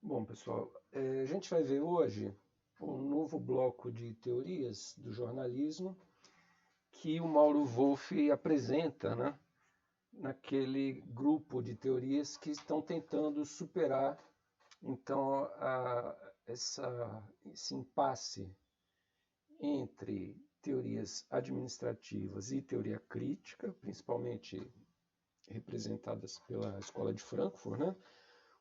Bom, pessoal, a gente vai ver hoje um novo bloco de teorias do jornalismo que o Mauro Wolff apresenta, né, naquele grupo de teorias que estão tentando superar, então, esse impasse entre teorias administrativas e teoria crítica, principalmente representadas pela Escola de Frankfurt, né?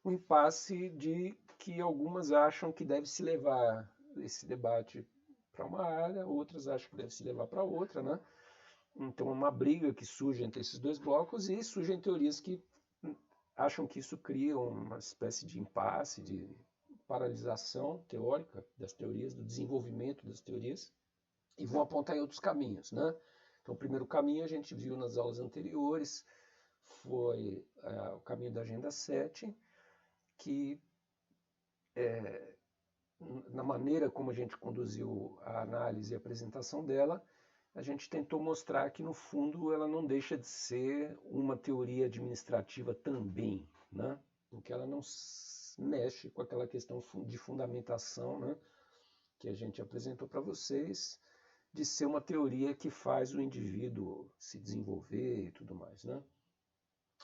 O impasse de que algumas acham que deve se levar esse debate para uma área, outras acham que deve se levar para outra, né? Então, é uma briga que surge entre esses dois blocos e surgem teorias que acham que isso cria uma espécie de impasse, de paralisação teórica das teorias, do desenvolvimento das teorias, e vão apontar em outros caminhos, né? Então, o primeiro caminho a gente viu nas aulas anteriores, foi o caminho da Agenda 7, que na maneira como a gente conduziu a análise e a apresentação dela, a gente tentou mostrar que, no fundo, ela não deixa de ser uma teoria administrativa também, né? Porque ela não mexe com aquela questão de fundamentação, né, que a gente apresentou para vocês, de ser uma teoria que faz o indivíduo se desenvolver e tudo mais, né?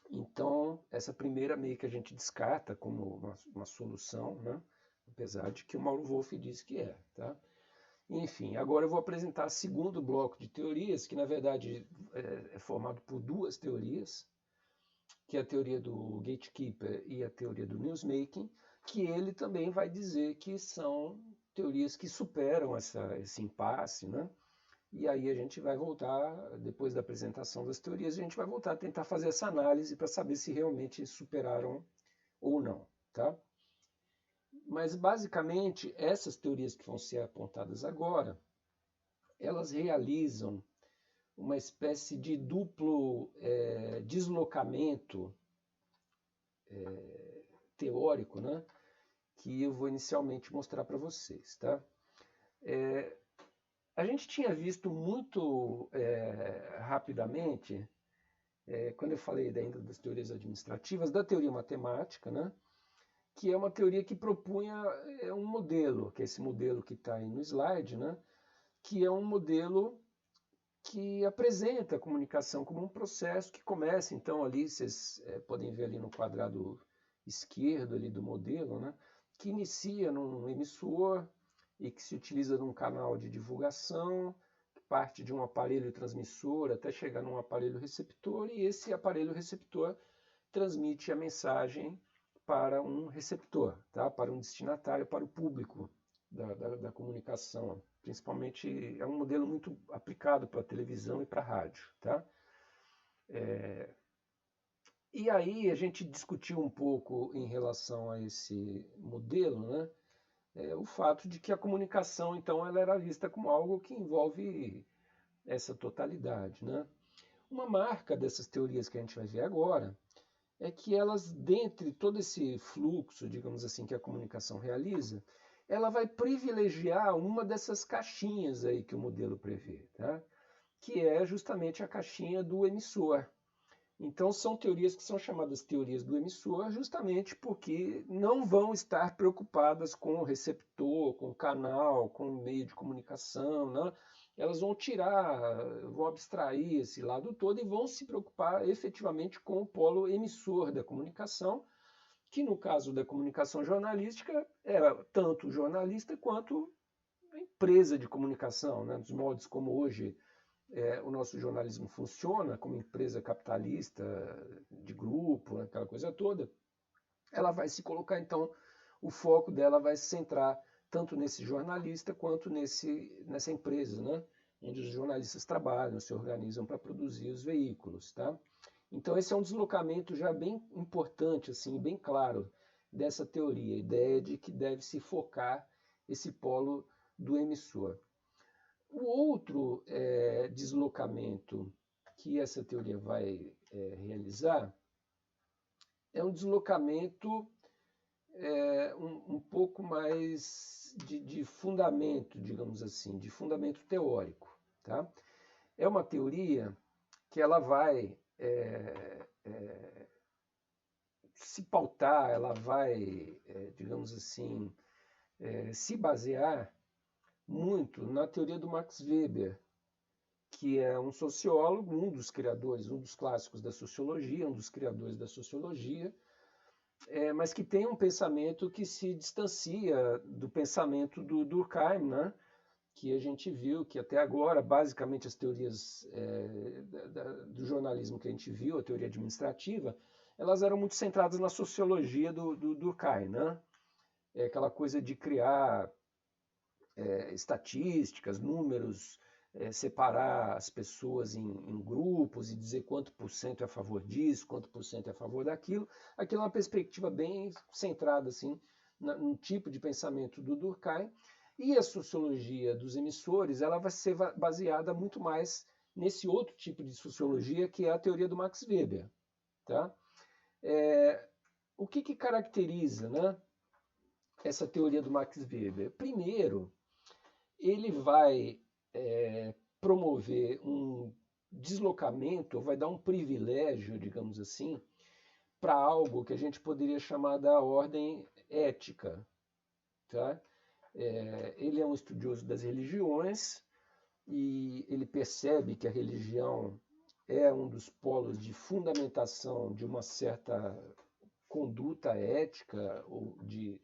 Então, essa primeira meio que a gente descarta como uma solução, né? Apesar de que o Mauro Wolff diz que é. Tá? Enfim, agora eu vou apresentar o segundo bloco de teorias, que na verdade é formado por duas teorias, que é a teoria do gatekeeper e a teoria do newsmaking, que ele também vai dizer que são teorias que superam esse impasse, né? E aí a gente vai voltar, depois da apresentação das teorias, a gente vai voltar a tentar fazer essa análise para saber se realmente superaram ou não, tá? Mas basicamente essas teorias que vão ser apontadas agora, elas realizam uma espécie de duplo deslocamento teórico, né? Que eu vou inicialmente mostrar para vocês, tá? A gente tinha visto muito rapidamente, quando eu falei ainda das teorias administrativas, da teoria matemática, né? Que é uma teoria que propunha um modelo, que é esse modelo que está aí no slide, né? Que é um modelo que apresenta a comunicação como um processo que começa, então, ali, vocês podem ver ali no quadrado esquerdo ali do modelo, né? Que inicia num emissor e que se utiliza num canal de divulgação, que parte de um aparelho transmissor até chegar num aparelho receptor, e esse aparelho receptor transmite a mensagem para um receptor, tá? Para um destinatário, para o público da comunicação. Principalmente é um modelo muito aplicado para televisão e para rádio. Tá? E aí a gente discutiu um pouco em relação a esse modelo, né? O fato de que a comunicação, então, ela era vista como algo que envolve essa totalidade. Né? Uma marca dessas teorias que a gente vai ver agora é que elas, dentre todo esse fluxo, digamos assim, que a comunicação realiza, ela vai privilegiar uma dessas caixinhas aí que o modelo prevê, tá? Que é justamente a caixinha do emissor. Então, são teorias que são chamadas teorias do emissor justamente porque não vão estar preocupadas com o receptor, com o canal, com o meio de comunicação, né? Elas vão tirar, vão abstrair esse lado todo e vão se preocupar efetivamente com o polo emissor da comunicação, que no caso da comunicação jornalística era tanto o jornalista quanto a empresa de comunicação, né? Dos modos como hoje o nosso jornalismo funciona como empresa capitalista de grupo, aquela coisa toda, ela vai se colocar, então, o foco dela vai se centrar tanto nesse jornalista quanto nessa empresa, né? Onde os jornalistas trabalham, se organizam para produzir os veículos. Tá? Então, esse é um deslocamento já bem importante, assim, bem claro, dessa teoria, a ideia de que deve se focar esse polo do emissor. O outro deslocamento que essa teoria vai realizar é um deslocamento um pouco mais de fundamento, digamos assim, de fundamento teórico. Tá? É uma teoria que ela vai se pautar, ela vai, digamos assim, se basear muito na teoria do Max Weber, que é um sociólogo, um dos criadores, um dos clássicos da sociologia, um dos criadores da sociologia, mas que tem um pensamento que se distancia do pensamento do Durkheim, né? Que a gente viu que até agora, basicamente, as teorias do jornalismo que a gente viu, a teoria administrativa, elas eram muito centradas na sociologia do Durkheim, né? Aquela coisa de criar estatísticas, números, separar as pessoas em grupos e dizer quanto por cento é a favor disso, quanto por cento é a favor daquilo. Aquilo é uma perspectiva bem centrada assim, no tipo de pensamento do Durkheim. E a sociologia dos emissores ela vai ser baseada muito mais nesse outro tipo de sociologia, que é a teoria do Max Weber. Tá? O que caracteriza, né, essa teoria do Max Weber? Primeiro, ele vai promover um deslocamento, vai dar um privilégio, digamos assim, para algo que a gente poderia chamar da ordem ética. Tá? Ele é um estudioso das religiões e ele percebe que a religião é um dos polos de fundamentação de uma certa conduta ética ou de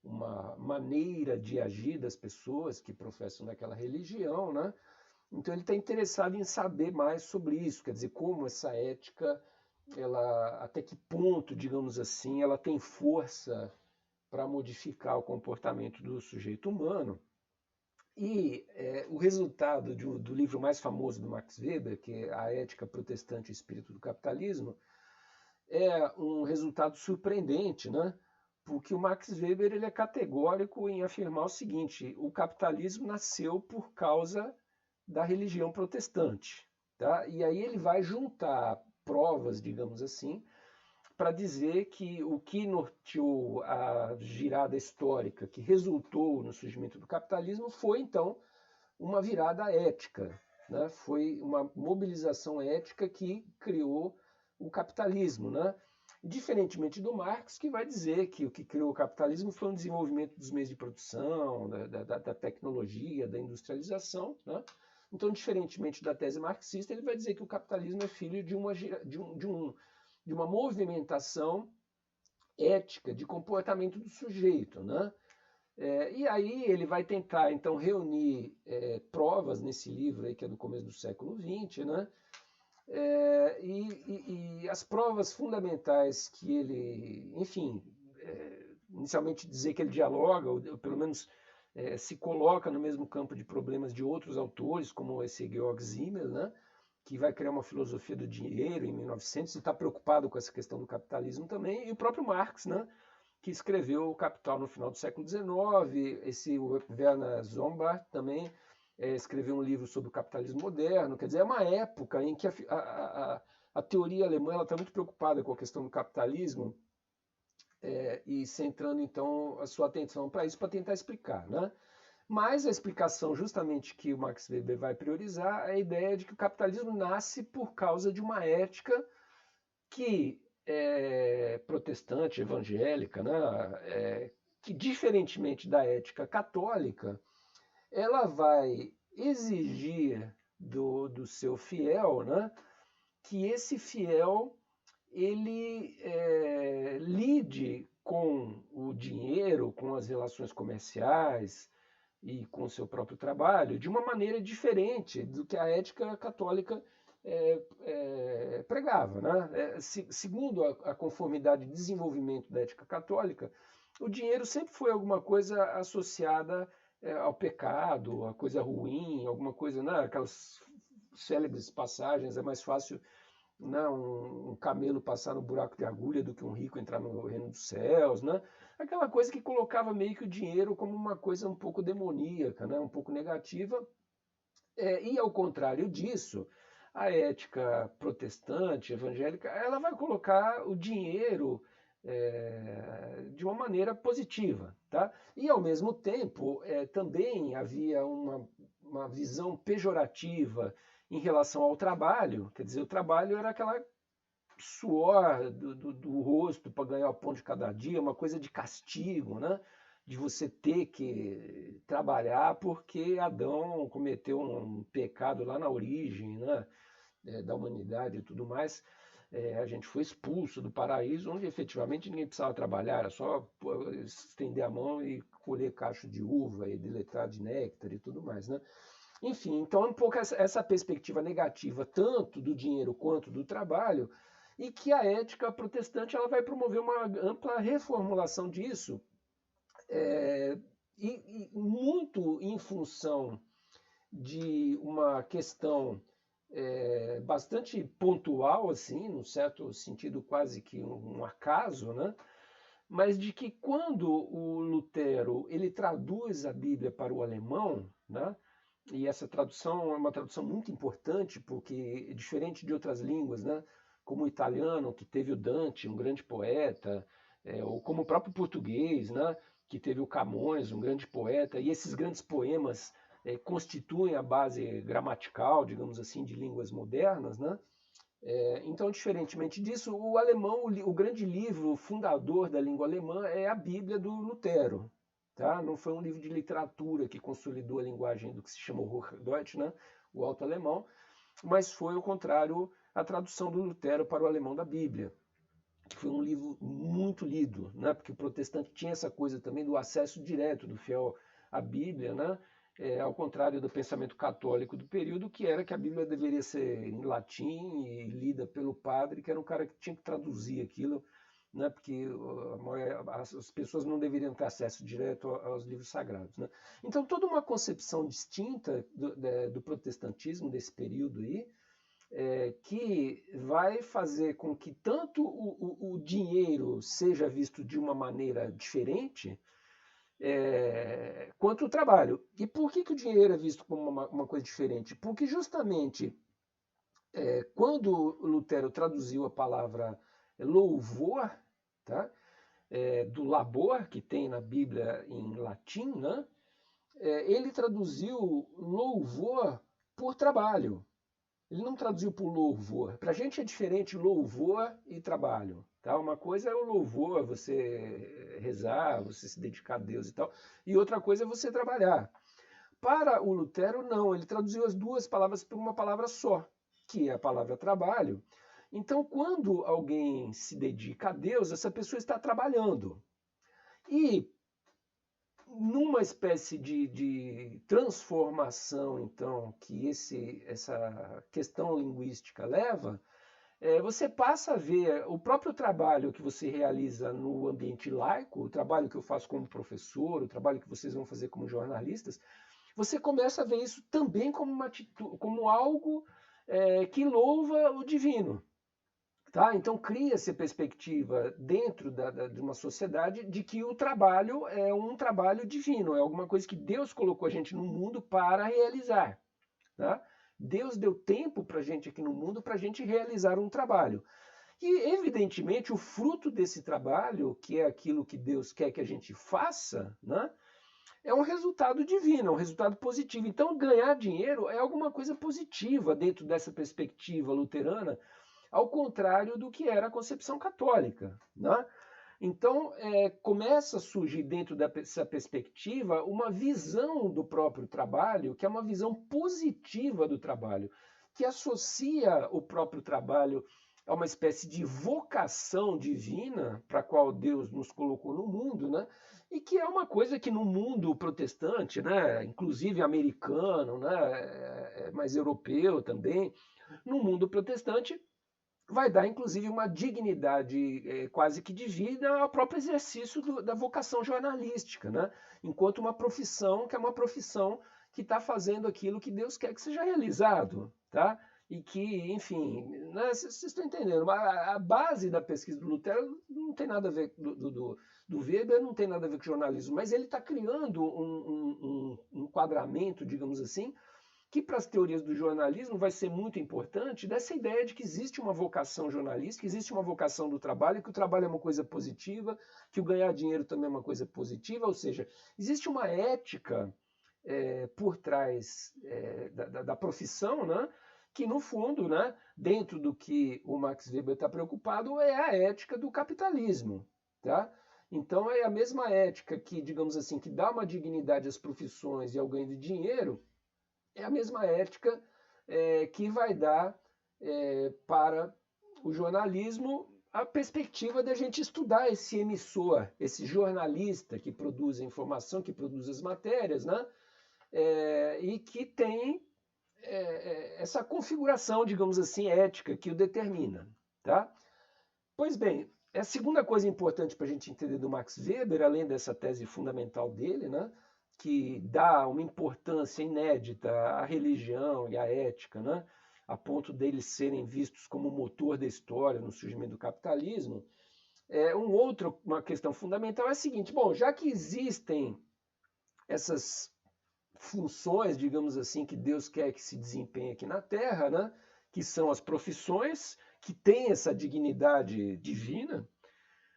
uma maneira de agir das pessoas que professam daquela religião, né? Então ele está interessado em saber mais sobre isso, quer dizer, como essa ética, até que ponto, digamos assim, ela tem força para modificar o comportamento do sujeito humano. E o resultado do livro mais famoso do Max Weber, que é A Ética Protestante e o Espírito do Capitalismo, é um resultado surpreendente, né? Porque o Max Weber ele é categórico em afirmar o seguinte: o capitalismo nasceu por causa da religião protestante. Tá? E aí ele vai juntar provas, digamos assim, para dizer que o que norteou a girada histórica que resultou no surgimento do capitalismo foi, então, uma virada ética. Né? Foi uma mobilização ética que criou o capitalismo. Né? Diferentemente do Marx, que vai dizer que o que criou o capitalismo foi um desenvolvimento dos meios de produção, da tecnologia, da industrialização. Né? Então, diferentemente da tese marxista, ele vai dizer que o capitalismo é filho de uma movimentação ética, de comportamento do sujeito. Né? E aí ele vai tentar, então, reunir provas nesse livro, aí, que é do começo do século XX, né? E as provas fundamentais que ele, enfim, inicialmente dizer que ele dialoga, ou pelo menos se coloca no mesmo campo de problemas de outros autores, como esse Georg Simmel, né, que vai criar uma filosofia do dinheiro em 1900 e está preocupado com essa questão do capitalismo também, e o próprio Marx, né, que escreveu O Capital no final do século XIX, esse Werner Sombart também escreveu um livro sobre o capitalismo moderno. Quer dizer, é uma época em que a teoria alemã está muito preocupada com a questão do capitalismo e centrando, então, a sua atenção para isso, para tentar explicar. Né? Mas a explicação justamente que o Max Weber vai priorizar é a ideia de que o capitalismo nasce por causa de uma ética que é protestante, evangélica, né? Que, diferentemente da ética católica, ela vai exigir do seu fiel, né, que esse fiel ele lide com o dinheiro, com as relações comerciais e com o seu próprio trabalho de uma maneira diferente do que a ética católica pregava. Né? Segundo a conformidade de desenvolvimento da ética católica, o dinheiro sempre foi alguma coisa associada ao pecado, a coisa ruim, alguma coisa, né? Aquelas célebres passagens, é mais fácil, né, um camelo passar no buraco de agulha do que um rico entrar no reino dos céus, né? Aquela coisa que colocava meio que o dinheiro como uma coisa um pouco demoníaca, né? Um pouco negativa, e ao contrário disso, a ética protestante, evangélica, ela vai colocar o dinheiro de uma maneira positiva. Tá? E, ao mesmo tempo, também havia uma visão pejorativa em relação ao trabalho. Quer dizer, o trabalho era aquela suor do rosto para ganhar o pão de cada dia, uma coisa de castigo, né? De você ter que trabalhar porque Adão cometeu um pecado lá na origem, né? Da humanidade e tudo mais. A gente foi expulso do paraíso, onde efetivamente ninguém precisava trabalhar, era só estender a mão e colher cacho de uva e deletrar de néctar e tudo mais, né? Enfim, então é um pouco essa perspectiva negativa, tanto do dinheiro quanto do trabalho, e que a ética protestante ela vai promover uma ampla reformulação disso, e muito em função de uma questão bastante pontual, assim, num certo sentido quase que um acaso, né? Mas de que quando o Lutero ele traduz a Bíblia para o alemão, né? E essa tradução é uma tradução muito importante, porque diferente de outras línguas, né? Como o italiano, que teve o Dante, um grande poeta, ou como o próprio português, né? Que teve o Camões, um grande poeta, e esses grandes poemas constituem a base gramatical, digamos assim, de línguas modernas, né? Então, diferentemente disso, o alemão, o grande livro fundador da língua alemã é a Bíblia do Lutero. Tá? Não foi um livro de literatura que consolidou a linguagem do que se chama Hochdeutsch, né? O alto alemão, mas foi, ao contrário, a tradução do Lutero para o alemão da Bíblia, que foi um livro muito lido, né? Porque o protestante tinha essa coisa também do acesso direto do fiel à Bíblia, né? Ao contrário do pensamento católico do período, que era que a Bíblia deveria ser em latim e lida pelo padre, que era um cara que tinha que traduzir aquilo, né? Porque as pessoas não deveriam ter acesso direto aos livros sagrados, né? Então, toda uma concepção distinta do protestantismo desse período aí, que vai fazer com que tanto o dinheiro seja visto de uma maneira diferente, quanto o trabalho. E por que o dinheiro é visto como uma coisa diferente? Porque justamente quando Lutero traduziu a palavra louvor, tá? Do labor, que tem na Bíblia em latim, né? Ele traduziu louvor por trabalho. Ele não traduziu por louvor. Para a gente é diferente louvor e trabalho. Tá? Uma coisa é o louvor, você rezar, você se dedicar a Deus e tal. E outra coisa é você trabalhar. Para o Lutero, não. Ele traduziu as duas palavras por uma palavra só, que é a palavra trabalho. Então, quando alguém se dedica a Deus, essa pessoa está trabalhando. E numa espécie de transformação, então, que essa questão linguística leva, você passa a ver o próprio trabalho que você realiza no ambiente laico, o trabalho que eu faço como professor, o trabalho que vocês vão fazer como jornalistas, você começa a ver isso também como uma atitude, como algo que louva o divino. Tá? Então cria-se a perspectiva dentro de uma sociedade de que o trabalho é um trabalho divino, é alguma coisa que Deus colocou a gente no mundo para realizar. Tá? Deus deu tempo para a gente aqui no mundo para a gente realizar um trabalho. E, evidentemente, o fruto desse trabalho, que é aquilo que Deus quer que a gente faça, né, é um resultado divino, é um resultado positivo. Então, ganhar dinheiro é alguma coisa positiva dentro dessa perspectiva luterana, ao contrário do que era a concepção católica. Né? Então, começa a surgir dentro dessa perspectiva uma visão do próprio trabalho, que é uma visão positiva do trabalho, que associa o próprio trabalho a uma espécie de vocação divina para a qual Deus nos colocou no mundo, né? E que é uma coisa que no mundo protestante, né, inclusive americano, né, mas europeu também, no mundo protestante, vai dar, inclusive, uma dignidade quase que divina ao próprio exercício da vocação jornalística, né? Enquanto uma profissão que é uma profissão que está fazendo aquilo que Deus quer que seja realizado, tá? E que, enfim, né, vocês estão entendendo, a base da pesquisa do Lutero não tem nada a ver, do Weber não tem nada a ver com jornalismo, mas ele está criando um enquadramento, digamos assim, que para as teorias do jornalismo vai ser muito importante, dessa ideia de que existe uma vocação jornalística, existe uma vocação do trabalho, que o trabalho é uma coisa positiva, que o ganhar dinheiro também é uma coisa positiva, ou seja, existe uma ética por trás da profissão, né? que no fundo, né, dentro do que o Max Weber está preocupado, é a ética do capitalismo, tá? Então é a mesma ética que, digamos assim, que dá uma dignidade às profissões e ao ganho de dinheiro, é a mesma ética que vai dar para o jornalismo a perspectiva da gente estudar esse emissor, esse jornalista que produz a informação, que produz as matérias, né? E que tem essa configuração, digamos assim, ética que o determina, tá? Pois bem, a segunda coisa importante para a gente entender do Max Weber, além dessa tese fundamental dele, né, que dá uma importância inédita à religião e à ética, né, a ponto deles serem vistos como motor da história no surgimento do capitalismo, uma questão fundamental é a seguinte: bom, já que existem essas funções, digamos assim, que Deus quer que se desempenhe aqui na Terra, né, que são as profissões, que têm essa dignidade divina,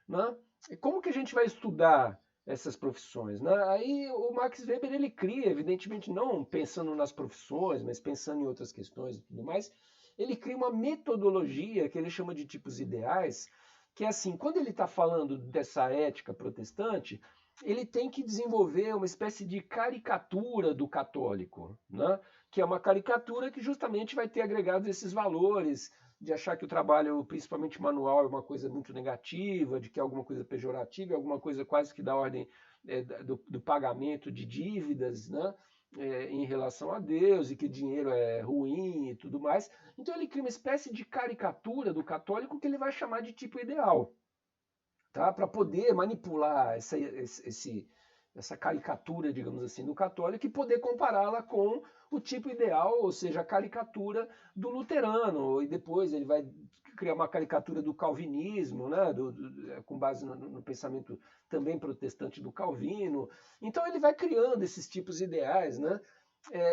né? E como que a gente vai estudar essas profissões, né? Aí o Max Weber ele cria, evidentemente não pensando nas profissões, mas pensando em outras questões e tudo mais, ele cria uma metodologia que ele chama de tipos ideais, que é assim, quando ele está falando dessa ética protestante, ele tem que desenvolver uma espécie de caricatura do católico, né? Que é uma caricatura que justamente vai ter agregados esses valores de achar que o trabalho, principalmente manual, é uma coisa muito negativa, de que é alguma coisa pejorativa, é alguma coisa quase que da ordem do pagamento de dívidas, né? Em relação a Deus, e que dinheiro é ruim e tudo mais. Então ele cria uma espécie de caricatura do católico que ele vai chamar de tipo ideal, tá? Para poder manipular essa caricatura, digamos assim, do católico e poder compará-la com o tipo ideal, ou seja, a caricatura do luterano, e depois ele vai criar uma caricatura do calvinismo, né, com base no pensamento também protestante do Calvino. Então ele vai criando esses tipos ideais, né?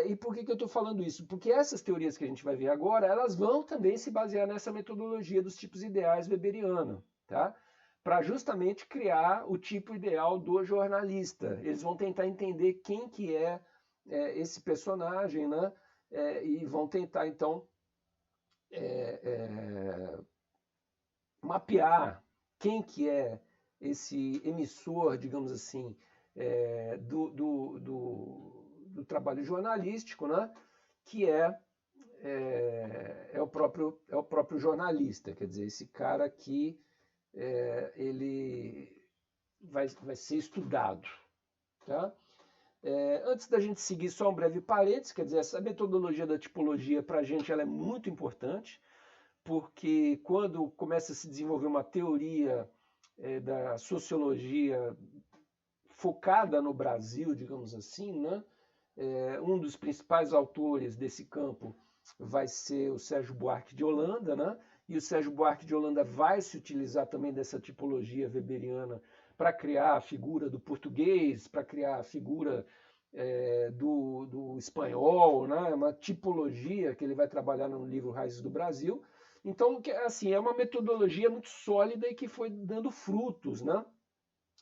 E por que eu estou falando isso? Porque essas teorias que a gente vai ver agora, elas vão também se basear nessa metodologia dos tipos ideais weberiana, tá? Para justamente criar o tipo ideal do jornalista. Eles vão tentar entender quem que é esse personagem, né? E vão tentar, então, mapear quem que é esse emissor, digamos assim, do trabalho jornalístico, né? Que é o próprio jornalista, quer dizer, esse cara que ele vai ser estudado. Tá? Antes da gente seguir, só um breve parênteses, quer dizer, essa metodologia da tipologia para a gente ela é muito importante, porque quando começa a se desenvolver uma teoria da sociologia focada no Brasil, digamos assim, né? Um dos principais autores desse campo vai ser o Sérgio Buarque de Holanda, né? E o Sérgio Buarque de Holanda vai se utilizar também dessa tipologia weberiana para criar a figura do português, para criar a figura do espanhol, né? Uma tipologia que ele vai trabalhar no livro Raízes do Brasil. Então, assim, é uma metodologia muito sólida e que foi dando frutos, né?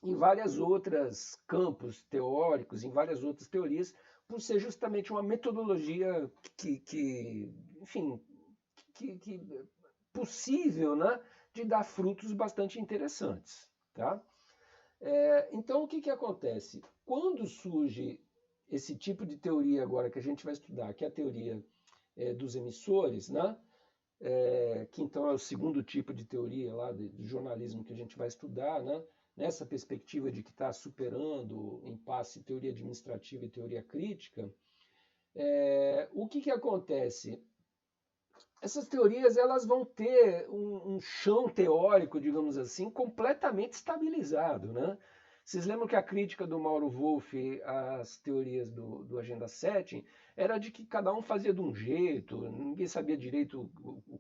Em várias outras campos teóricos, em várias outras teorias, por ser justamente uma metodologia enfim, que possível, né, de dar frutos bastante interessantes, tá? Então, o que acontece? Quando surge esse tipo de teoria agora que a gente vai estudar, que é a teoria dos emissores, né? Que então é o segundo tipo de teoria lá do jornalismo que a gente vai estudar, né? Nessa perspectiva de que está superando em passe teoria administrativa e teoria crítica, o que acontece? Essas teorias elas vão ter um chão teórico, digamos assim, completamente estabilizado, né? Vocês lembram que a crítica do Mauro Wolff às teorias do Agenda Setting era de que cada um fazia de um jeito, ninguém sabia direito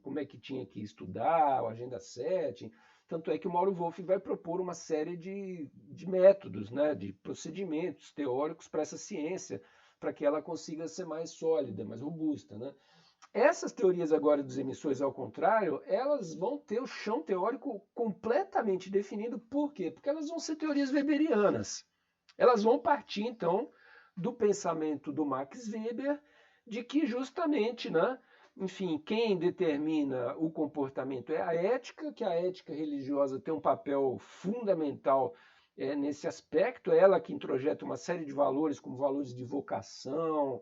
como é que tinha que estudar o Agenda Setting. Tanto é que o Mauro Wolff vai propor uma série de métodos, né, de procedimentos teóricos para essa ciência, para que ela consiga ser mais sólida, mais robusta, né? Essas teorias agora dos emissores, ao contrário, elas vão ter o chão teórico completamente definido. Por quê? Porque elas vão ser teorias weberianas. Elas vão partir, então, do pensamento do Max Weber, de que justamente, né, enfim, quem determina o comportamento é a ética, que a ética religiosa tem um papel fundamental nesse aspecto, é ela que introjeta uma série de valores, como valores de vocação,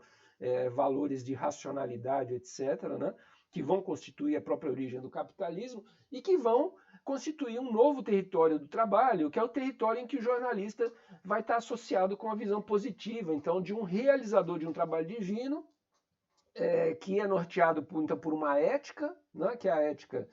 valores de racionalidade, etc., né, que vão constituir a própria origem do capitalismo e que vão constituir um novo território do trabalho, que é o território em que o jornalista vai estar associado com a visão positiva, então, de um realizador de um trabalho divino, que é norteado por uma ética, né, que é a ética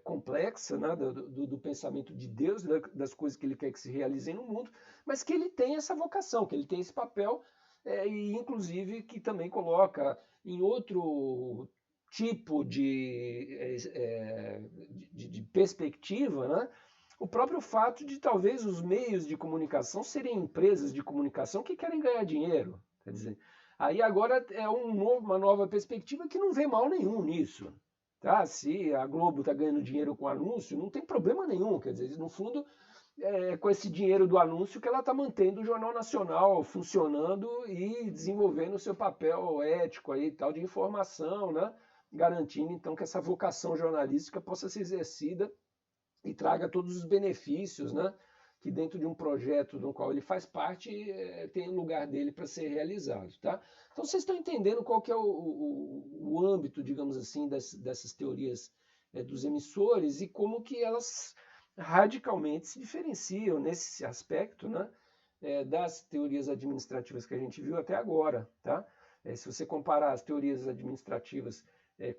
complexa, né, do pensamento de Deus, das coisas que ele quer que se realizem no mundo, mas que ele tem essa vocação, que ele tem esse papel, e inclusive que também coloca em outro tipo de perspectiva, né, o próprio fato de talvez os meios de comunicação serem empresas de comunicação que querem ganhar dinheiro. Quer dizer, aí agora é uma nova perspectiva que não vê mal nenhum nisso. Tá? Se a Globo está ganhando dinheiro com anúncio, não tem problema nenhum. Quer dizer, no fundo, com esse dinheiro do anúncio que ela está mantendo o Jornal Nacional funcionando e desenvolvendo o seu papel ético aí, tal, de informação, né? Garantindo então que essa vocação jornalística possa ser exercida e traga todos os benefícios, né? Que dentro de um projeto do qual ele faz parte, tem o lugar dele para ser realizado. Tá? Então vocês estão entendendo qual que é o âmbito, digamos assim, dessas teorias dos emissores e como que elas radicalmente se diferenciam nesse aspecto, né, das teorias administrativas que a gente viu até agora. Tá? Se você comparar as teorias administrativas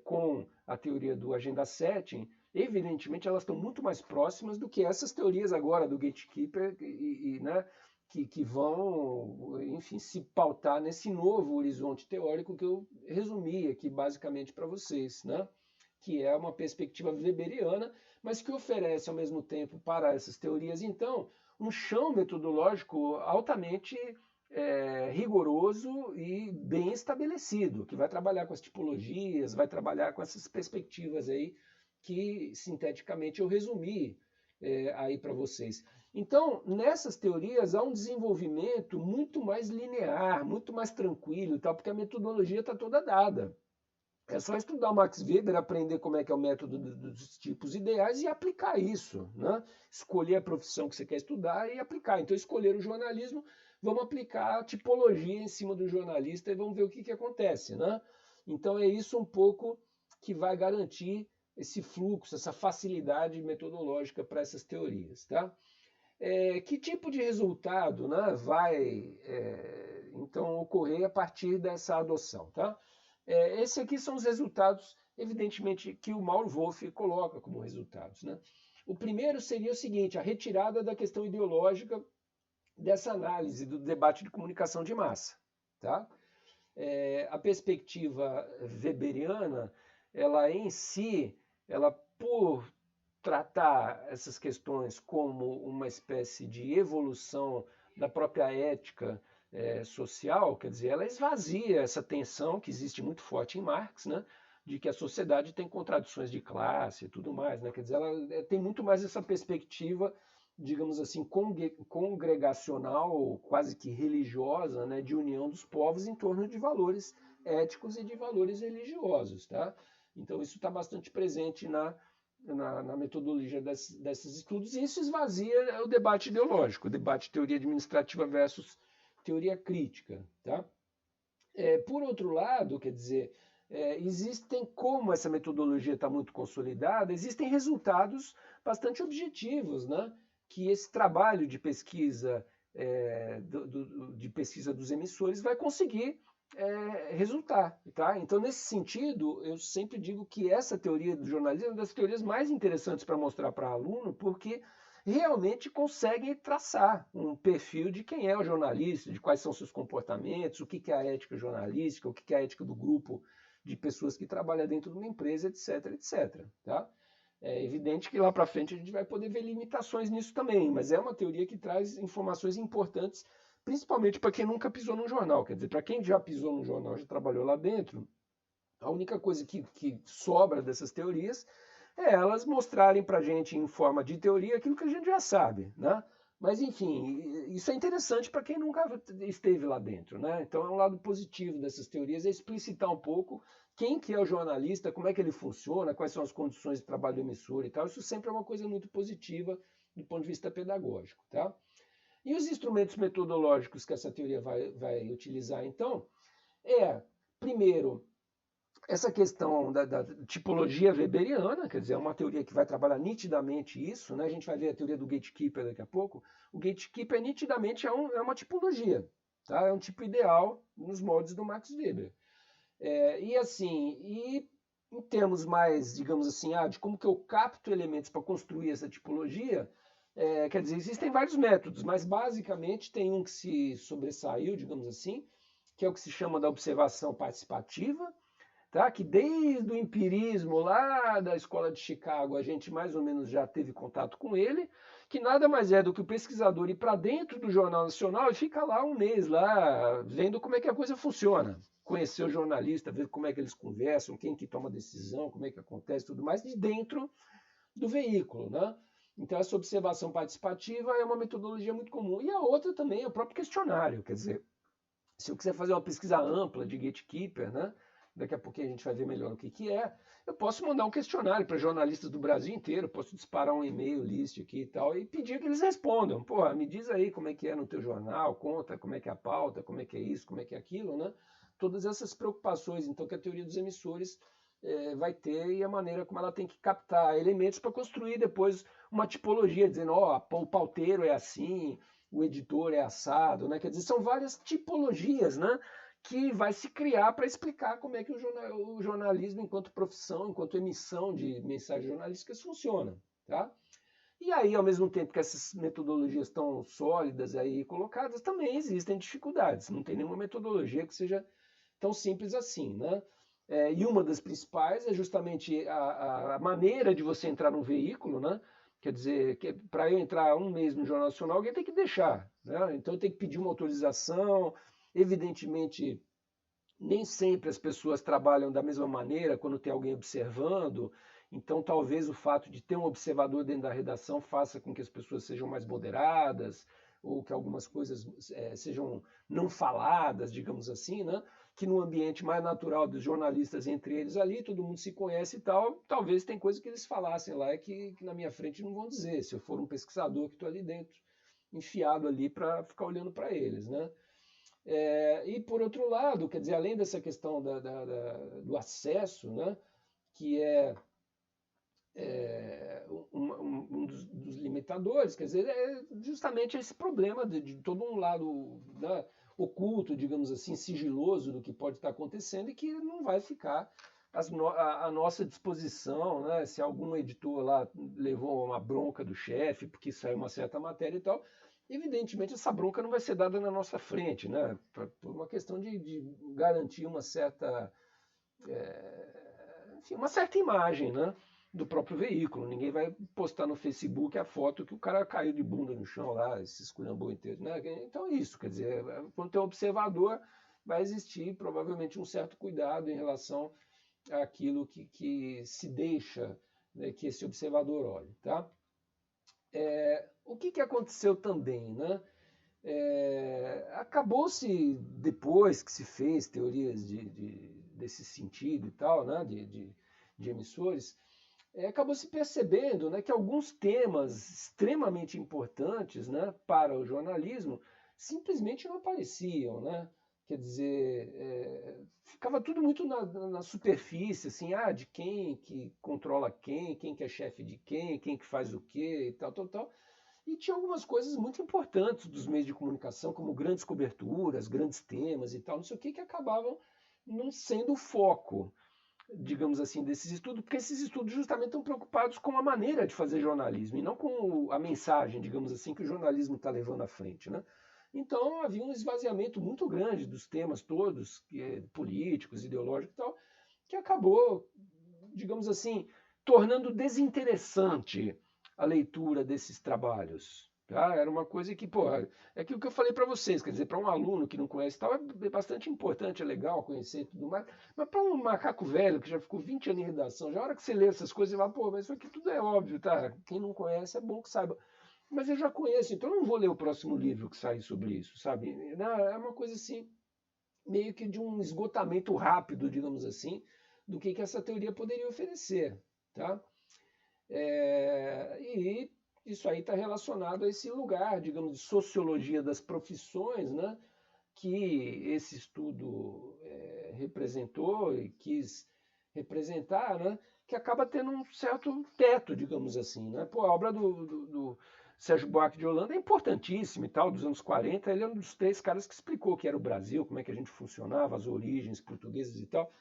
com a teoria do Agenda Setting, evidentemente elas estão muito mais próximas do que essas teorias agora do gatekeeper né, que vão, enfim, se pautar nesse novo horizonte teórico que eu resumi aqui basicamente para vocês, né, que é uma perspectiva weberiana, mas que oferece ao mesmo tempo para essas teorias, então, um chão metodológico altamente rigoroso e bem estabelecido, que vai trabalhar com as tipologias, vai trabalhar com essas perspectivas aí que sinteticamente eu resumi aí para vocês. Então, nessas teorias há um desenvolvimento muito mais linear, muito mais tranquilo e tal, porque a metodologia está toda dada. É só estudar o Max Weber, aprender como é que é o método dos tipos ideais e aplicar isso, né? Escolher a profissão que você quer estudar e aplicar. Então, escolher o jornalismo, vamos aplicar a tipologia em cima do jornalista e vamos ver o que acontece, né? Então, é isso um pouco que vai garantir esse fluxo, essa facilidade metodológica para essas teorias, tá? Que tipo de resultado, né, vai então ocorrer a partir dessa adoção, tá? Esses aqui são os resultados, evidentemente, que o Mauro Wolff coloca como resultados, né? O primeiro seria o seguinte: a retirada da questão ideológica dessa análise do debate de comunicação de massa, tá? A perspectiva weberiana, ela em si, ela por tratar essas questões como uma espécie de evolução da própria ética social, quer dizer, ela esvazia essa tensão que existe muito forte em Marx, né, de que a sociedade tem contradições de classe e tudo mais, né, quer dizer, ela tem muito mais essa perspectiva, digamos assim, congregacional, quase que religiosa, né, de união dos povos em torno de valores éticos e de valores religiosos, tá? Então isso está bastante presente na metodologia desses estudos, e isso esvazia o debate ideológico, o debate teoria administrativa versus teoria crítica. Tá? Por outro lado, quer dizer, existem, como essa metodologia está muito consolidada, existem resultados bastante objetivos, né? Que esse trabalho de pesquisa, de pesquisa dos emissores vai conseguir resultar. Tá? Então, nesse sentido, eu sempre digo que essa teoria do jornalismo é uma das teorias mais interessantes para mostrar para aluno, porque realmente conseguem traçar um perfil de quem é o jornalista, de quais são seus comportamentos, o que é a ética jornalística, o que é a ética do grupo de pessoas que trabalham dentro de uma empresa, etc, etc. Tá? É evidente que lá para frente a gente vai poder ver limitações nisso também, mas é uma teoria que traz informações importantes, principalmente para quem nunca pisou num jornal. Quer dizer, para quem já pisou num jornal, já trabalhou lá dentro, a única coisa que sobra dessas teorias é elas mostrarem para a gente em forma de teoria aquilo que a gente já sabe, né? Mas, enfim, isso é interessante para quem nunca esteve lá dentro, né? Então, é um lado positivo dessas teorias, é explicitar um pouco quem que é o jornalista, como é que ele funciona, quais são as condições de trabalho do emissor e tal. Isso sempre é uma coisa muito positiva do ponto de vista pedagógico, tá? E os instrumentos metodológicos que essa teoria vai utilizar, então, primeiro, essa questão da tipologia weberiana, quer dizer, é uma teoria que vai trabalhar nitidamente isso, né? A gente vai ver a teoria do gatekeeper daqui a pouco. O gatekeeper nitidamente é uma tipologia, tá? É um tipo ideal nos moldes do Max Weber. E assim, em termos mais, digamos assim, de como que eu capto elementos para construir essa tipologia, quer dizer, existem vários métodos, mas basicamente tem um que se sobressaiu, digamos assim, que é o que se chama da observação participativa, tá? Que desde o empirismo lá da escola de Chicago a gente mais ou menos já teve contato com ele, que nada mais é do que o pesquisador ir para dentro do Jornal Nacional e fica lá um mês lá vendo como é que a coisa funciona, conhecer o jornalista, ver como é que eles conversam, quem que toma decisão, como é que acontece, tudo mais de dentro do veículo, né? Então essa observação participativa é uma metodologia muito comum. E a outra também é o próprio questionário, quer dizer, se eu quiser fazer uma pesquisa ampla de gatekeeper, né? Daqui a pouquinho a gente vai ver melhor o que é. Eu posso mandar um questionário para jornalistas do Brasil inteiro, posso disparar um e-mail list aqui e tal, e pedir que eles respondam. Pô, me diz aí como é que é no teu jornal, conta como é que é a pauta, como é que é isso, como é que é aquilo, né? Todas essas preocupações, então, que a teoria dos emissores vai ter e a maneira como ela tem que captar elementos para construir depois uma tipologia, dizendo, o pauteiro é assim, o editor é assado, né? Quer dizer, são várias tipologias, né? Que vai se criar para explicar como é que o jornalismo, enquanto profissão, enquanto emissão de mensagens jornalísticas, funciona, tá? E aí, ao mesmo tempo que essas metodologias estão sólidas aí colocadas, também existem dificuldades. Não tem nenhuma metodologia que seja tão simples assim, né? E uma das principais é justamente a maneira de você entrar num veículo, né? Quer dizer, que para eu entrar um mês no Jornal Nacional, alguém tem que deixar, né? Então eu tenho que pedir uma autorização. Evidentemente, nem sempre as pessoas trabalham da mesma maneira quando tem alguém observando. Então, talvez o fato de ter um observador dentro da redação faça com que as pessoas sejam mais moderadas, ou que algumas coisas sejam não faladas, digamos assim, né? Que no ambiente mais natural dos jornalistas entre eles ali, todo mundo se conhece e tal, talvez tem coisas que eles falassem lá que na minha frente não vão dizer, se eu for um pesquisador que estou ali dentro, enfiado ali para ficar olhando para eles, né? E por outro lado, quer dizer, além dessa questão do acesso, né, que um dos limitadores, quer dizer, é justamente esse problema de todo um lado, né, oculto, digamos assim, sigiloso do que pode estar acontecendo e que não vai ficar à nossa disposição, né, se algum editor lá levou uma bronca do chefe porque saiu uma certa matéria e tal. Evidentemente, essa bronca não vai ser dada na nossa frente, né? Por uma questão de garantir uma certa, enfim, uma certa imagem, né? Do próprio veículo. Ninguém vai postar no Facebook a foto que o cara caiu de bunda no chão lá, se esculhambou inteiro, né? Então é isso, quer dizer, quando tem um observador, vai existir provavelmente um certo cuidado em relação àquilo que se deixa, né, que esse observador olhe, tá? O que aconteceu também, né? Acabou-se, depois que se fez teorias desse sentido e tal, né? de emissores, acabou se percebendo, né, que alguns temas extremamente importantes, né, para o jornalismo simplesmente não apareciam, né? Quer dizer, ficava tudo muito na superfície, assim, de quem que controla quem que é chefe de quem que faz o quê e tal, tal, tal. E tinha algumas coisas muito importantes dos meios de comunicação, como grandes coberturas, grandes temas e tal, não sei o que acabavam não sendo o foco, digamos assim, desses estudos, porque esses estudos justamente estão preocupados com a maneira de fazer jornalismo e não com a mensagem, digamos assim, que o jornalismo está levando à frente, né? Então havia um esvaziamento muito grande dos temas todos, políticos, ideológicos e tal, que acabou, digamos assim, tornando desinteressante a leitura desses trabalhos. Tá? Era uma coisa que, pô, é aquilo que eu falei para vocês, quer dizer, para um aluno que não conhece tal, é bastante importante, é legal conhecer tudo mais, mas para um macaco velho que já ficou 20 anos em redação, já a hora que você lê essas coisas, você fala, pô, mas isso aqui tudo é óbvio, tá? Quem não conhece é bom que saiba. mas eu já conheço, então eu não vou ler o próximo livro que sair sobre isso, sabe? É uma coisa assim, meio que de um esgotamento rápido, digamos assim, do que essa teoria poderia oferecer, tá? E isso aí está relacionado a esse lugar, digamos, de sociologia das profissões, né? Que esse estudo representou e quis representar, né? Que acaba tendo um certo teto, digamos assim, né? Pô, a obra do Sérgio Buarque de Holanda é importantíssima e tal, dos anos 40, ele é um dos três caras que explicou o que era o Brasil, como é que a gente funcionava, as origens portuguesas e tal,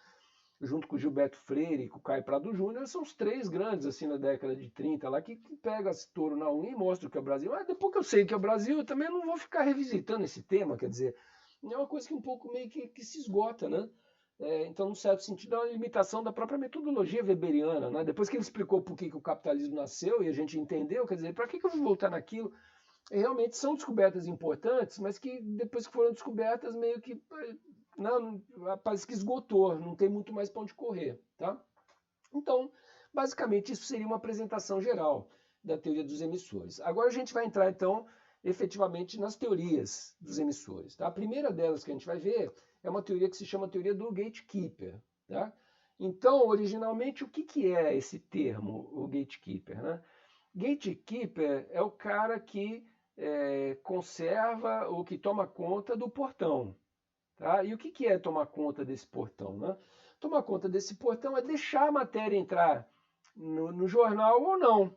junto com o Gilberto Freire e com o Caio Prado Júnior, são os três grandes, assim, na década de 30 lá, que pega esse touro na unha e mostra o que é o Brasil. Mas depois que eu sei o que é o Brasil, eu também não vou ficar revisitando esse tema, quer dizer, é uma coisa que um pouco meio que se esgota, né? Então, num certo sentido, é uma limitação da própria metodologia weberiana, né? Depois que ele explicou por que o capitalismo nasceu e a gente entendeu, quer dizer, para que eu vou voltar naquilo? Realmente são descobertas importantes, mas que depois que foram descobertas, meio que não, parece que esgotou, não tem muito mais para onde correr, tá? Então, basicamente, isso seria uma apresentação geral da teoria dos emissores. Agora a gente vai entrar, então, efetivamente nas teorias dos emissores. Tá? A primeira delas que a gente vai ver é uma teoria que se chama teoria do gatekeeper. Tá? Então, originalmente, o que é esse termo, o gatekeeper? Né? Gatekeeper é o cara que conserva ou que toma conta do portão. Tá? E o que é tomar conta desse portão? Né? Tomar conta desse portão é deixar a matéria entrar no jornal ou não.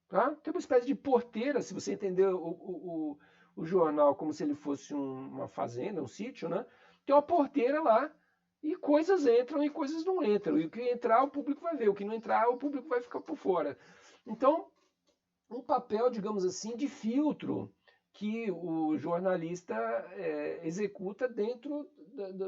Tá? Tem uma espécie de porteira, se você entender o jornal como se ele fosse uma fazenda, um sítio, né? Tem uma porteira lá e coisas entram e coisas não entram. E o que entrar, o público vai ver. O que não entrar, o público vai ficar por fora. Então, um papel, digamos assim, de filtro que o jornalista executa dentro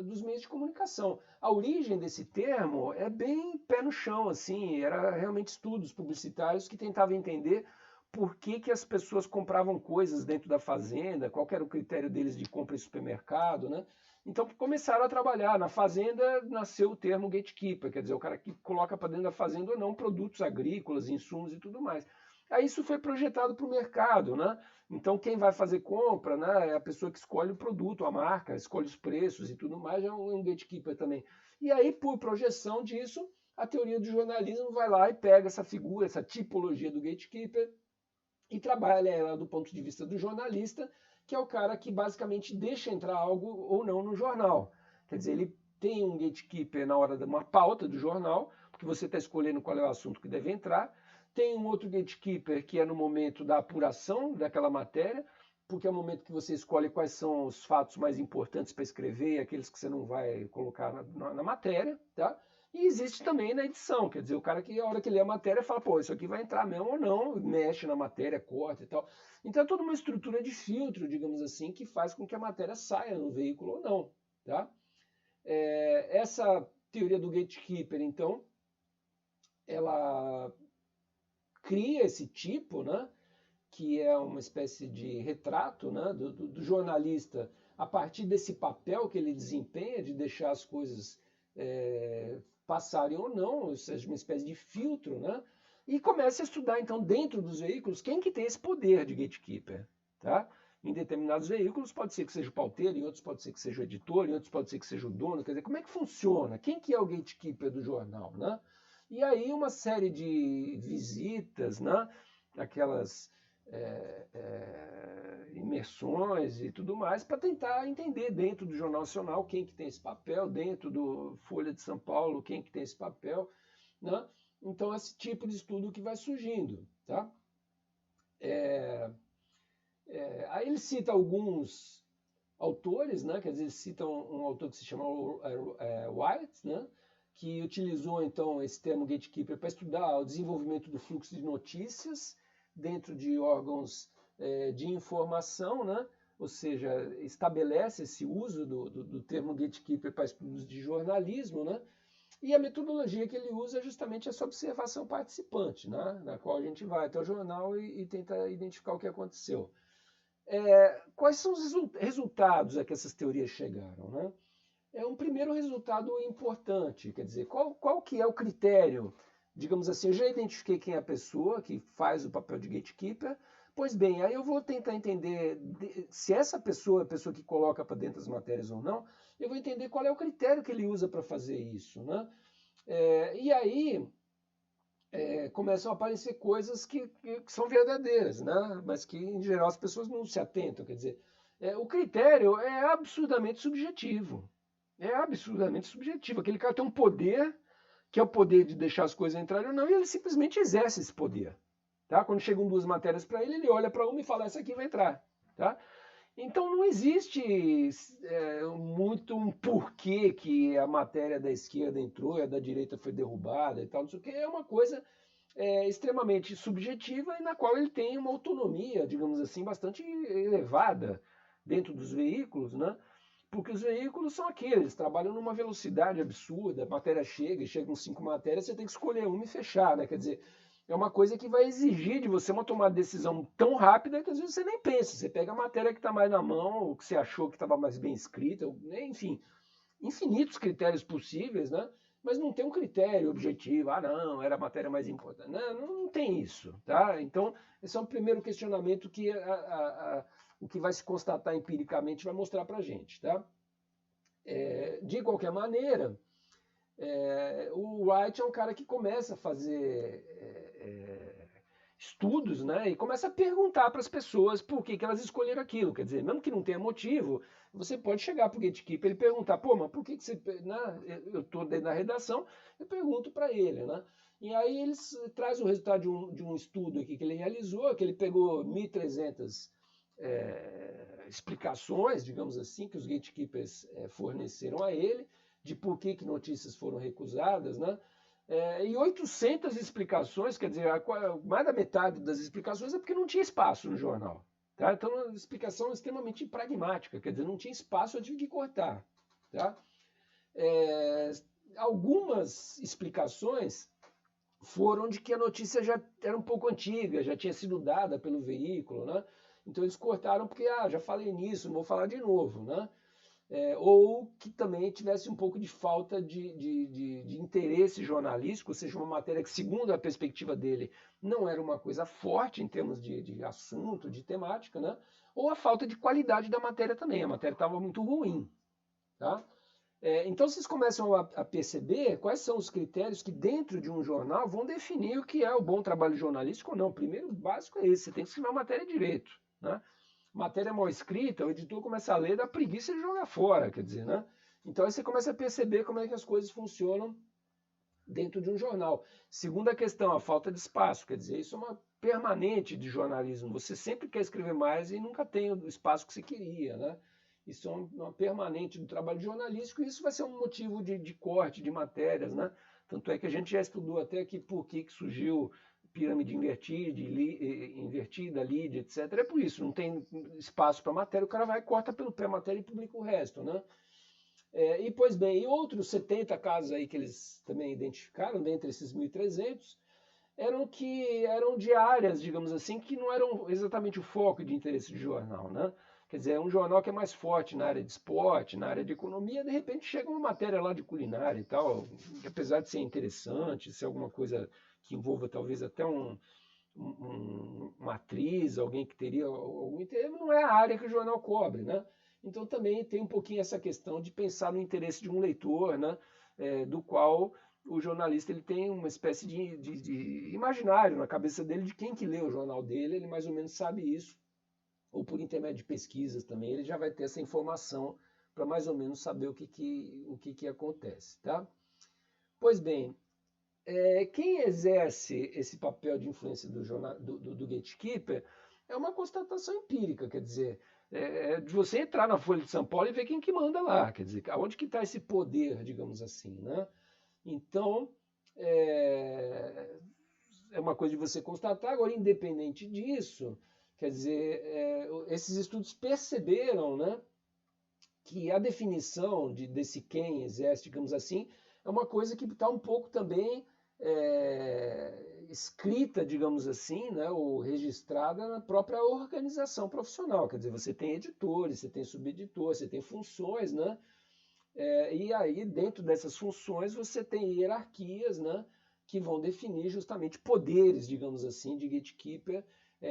dos meios de comunicação. A origem desse termo é bem pé no chão, assim, era realmente estudos publicitários que tentavam entender por que as pessoas compravam coisas dentro da fazenda, qual era o critério deles de compra em supermercado, né? Então começaram a trabalhar. Na fazenda nasceu o termo gatekeeper, quer dizer, o cara que coloca para dentro da fazenda ou não produtos agrícolas, insumos e tudo mais. Aí isso foi projetado para o mercado, né? Então quem vai fazer compra, né, é a pessoa que escolhe o produto, a marca, escolhe os preços e tudo mais, é um gatekeeper também. E aí, por projeção disso, a teoria do jornalismo vai lá e pega essa figura, essa tipologia do gatekeeper e trabalha ela do ponto de vista do jornalista, que é o cara que basicamente deixa entrar algo ou não no jornal. Quer dizer, ele tem um gatekeeper na hora de uma pauta do jornal, porque você está escolhendo qual é o assunto que deve entrar. Tem um outro gatekeeper que é no momento da apuração daquela matéria, porque é o momento que você escolhe quais são os fatos mais importantes para escrever e aqueles que você não vai colocar na matéria, tá? E existe também na edição, quer dizer, o cara que a hora que lê a matéria fala, pô, isso aqui vai entrar mesmo ou não, mexe na matéria, corta e tal. Então é toda uma estrutura de filtro, digamos assim, que faz com que a matéria saia no veículo ou não, tá? Essa teoria do gatekeeper, então, ela cria esse tipo, né, que é uma espécie de retrato, né, do jornalista a partir desse papel que ele desempenha de deixar as coisas passarem ou não, ou seja, uma espécie de filtro, né, e começa a estudar então dentro dos veículos quem que tem esse poder de gatekeeper, tá? Em determinados veículos pode ser que seja o pauteiro, em outros pode ser que seja o editor, em outros pode ser que seja o dono, quer dizer, como é que funciona? Quem que é o gatekeeper do jornal, né? E aí uma série de visitas, né? Aquelas imersões e tudo mais para tentar entender dentro do Jornal Nacional quem que tem esse papel, dentro do Folha de São Paulo quem que tem esse papel, né? Então esse tipo de estudo que vai surgindo, tá? Aí ele cita alguns autores, né? Quer dizer, ele cita um autor que se chama White, né? Que utilizou então esse termo gatekeeper para estudar o desenvolvimento do fluxo de notícias dentro de órgãos de informação, né? Ou seja, estabelece esse uso do termo gatekeeper para estudos de jornalismo, né? E a metodologia que ele usa é justamente essa observação participante, né? Na qual a gente vai até o jornal e tenta identificar o que aconteceu. Quais são os resultados a que essas teorias chegaram, né? Um primeiro resultado importante, quer dizer, qual que é o critério? Digamos assim, eu já identifiquei quem é a pessoa que faz o papel de gatekeeper, Pois bem, aí eu vou tentar entender se essa pessoa é a pessoa que coloca para dentro as matérias ou não, eu vou entender qual é o critério que ele usa para fazer isso, né? E aí começam a aparecer coisas que são verdadeiras, né? Mas que em geral as pessoas não se atentam. Quer dizer, o critério é absurdamente subjetivo. É absurdamente subjetivo. Aquele cara tem um poder, que é o poder de deixar as coisas entrarem ou não, e ele simplesmente exerce esse poder. Tá? Quando chegam duas matérias para ele, ele olha para uma e fala: essa aqui vai entrar. Tá? Então não existe muito um porquê que a matéria da esquerda entrou e a da direita foi derrubada e tal, não sei o que. É uma coisa extremamente subjetiva e na qual ele tem uma autonomia, digamos assim, bastante elevada dentro dos veículos, né? Porque os veículos são aqueles, trabalham numa velocidade absurda, a matéria chega, e chegam 5 matérias, você tem que escolher uma e fechar, né? Quer dizer, é uma coisa que vai exigir de você uma tomada de decisão tão rápida que às vezes você nem pensa. Você pega a matéria que está mais na mão, o que você achou que estava mais bem escrita, enfim, infinitos critérios possíveis, né? Mas não tem um critério objetivo. Ah, não, era a matéria mais importante. Não tem isso, tá? Então, esse é o primeiro questionamento que o que vai se constatar empiricamente vai mostrar para a gente, tá? De qualquer maneira, o Wright é um cara que começa a fazer estudos, né? E começa a perguntar para as pessoas por que elas escolheram aquilo. Quer dizer, mesmo que não tenha motivo, você pode chegar para o gatekeeper e perguntar: pô, mas por que você. Né? Eu estou dentro da redação, eu pergunto para ele, né? E aí eles traz o resultado de um estudo aqui que ele realizou, que ele pegou 1.300 explicações, digamos assim, que os gatekeepers forneceram a ele, de por que notícias foram recusadas, né? E 800 explicações, quer dizer, mais da metade das explicações é porque não tinha espaço no jornal. Tá? Então, é uma explicação extremamente pragmática, quer dizer, não tinha espaço, eu tive que cortar. Tá? Algumas explicações foram de que a notícia já era um pouco antiga, já tinha sido dada pelo veículo, né? Então eles cortaram porque, já falei nisso, não vou falar de novo, né? Ou que também tivesse um pouco de falta de interesse jornalístico, ou seja, uma matéria que, segundo a perspectiva dele, não era uma coisa forte em termos de assunto, de temática, né? Ou a falta de qualidade da matéria também, a matéria estava muito ruim. Tá? Então vocês começam a perceber quais são os critérios que dentro de um jornal vão definir o que é o bom trabalho jornalístico ou não. O primeiro básico é esse, você tem que escrever uma matéria direito. Né? Matéria mal escrita, o editor começa a ler, dá preguiça de jogar fora, quer dizer, né? Então aí você começa a perceber como é que as coisas funcionam dentro de um jornal. Segunda questão, a falta de espaço, quer dizer, isso é uma permanente de jornalismo. Você sempre quer escrever mais e nunca tem o espaço que você queria, né? Isso é uma permanente do trabalho jornalístico e isso vai ser um motivo de corte de matérias, né? Tanto é que a gente já estudou até aqui por que surgiu pirâmide invertida, lead, etc. É por isso, não tem espaço para matéria, o cara vai, corta pelo pé a matéria e publica o resto, né? E, pois bem, e outros 70 casos aí que eles também identificaram, dentre esses 1.300, eram de áreas, digamos assim, que não eram exatamente o foco de interesse do jornal, né? Quer dizer, é um jornal que é mais forte na área de esporte, na área de economia, de repente chega uma matéria lá de culinária e tal, que apesar de ser interessante, ser alguma coisa que envolva talvez até uma atriz, alguém que teria algum interesse, não é a área que o jornal cobre, né? Então também tem um pouquinho essa questão de pensar no interesse de um leitor, né? Do qual o jornalista ele tem uma espécie de imaginário na cabeça dele de quem que lê o jornal dele, ele mais ou menos sabe isso, ou por intermédio de pesquisas também, ele já vai ter essa informação para mais ou menos saber o que acontece. Tá? Pois bem, quem exerce esse papel de influência do gatekeeper é uma constatação empírica, quer dizer, de você entrar na Folha de São Paulo e ver quem que manda lá, quer dizer, aonde que está esse poder, digamos assim, né? Então, é uma coisa de você constatar. Agora, independente disso, quer dizer, esses estudos perceberam, né, que a definição desse quem exerce, digamos assim, é uma coisa que está um pouco também escrita, digamos assim, né, ou registrada na própria organização profissional. Quer dizer, você tem editores, você tem subeditores, você tem funções, né? E aí, dentro dessas funções, você tem hierarquias, né, que vão definir justamente poderes, digamos assim, de gatekeeper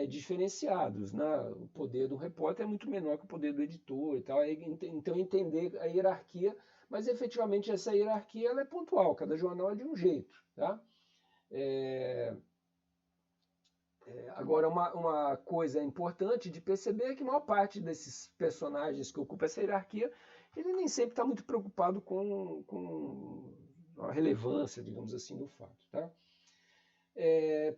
diferenciados, né? O poder do repórter é muito menor que o poder do editor e tal. Então entender a hierarquia, mas efetivamente essa hierarquia ela é pontual, cada jornal é de um jeito, tá? É, Agora, uma coisa importante de perceber é que a maior parte desses personagens que ocupam essa hierarquia, ele nem sempre está muito preocupado com a relevância, digamos assim, do fato, tá?